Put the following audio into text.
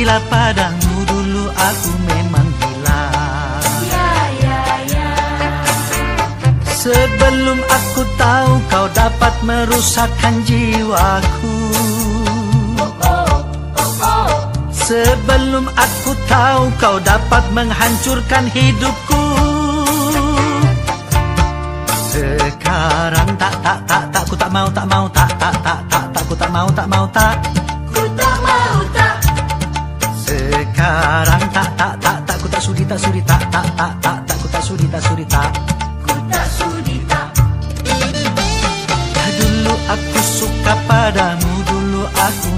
gila padamu, dulu aku memang gila. Sebelum aku tahu kau dapat merusakkan jiwaku. Sebelum aku tahu kau dapat menghancurkan hidupku. Sekarang tak, ku tak mau, tak, ku tak mau, ku tak mau, tak. Sekarang tak, ku tak sudi, tak, ku tak sudi, tak. Ku tak sudi, tak. Dulu aku suka padamu, dulu aku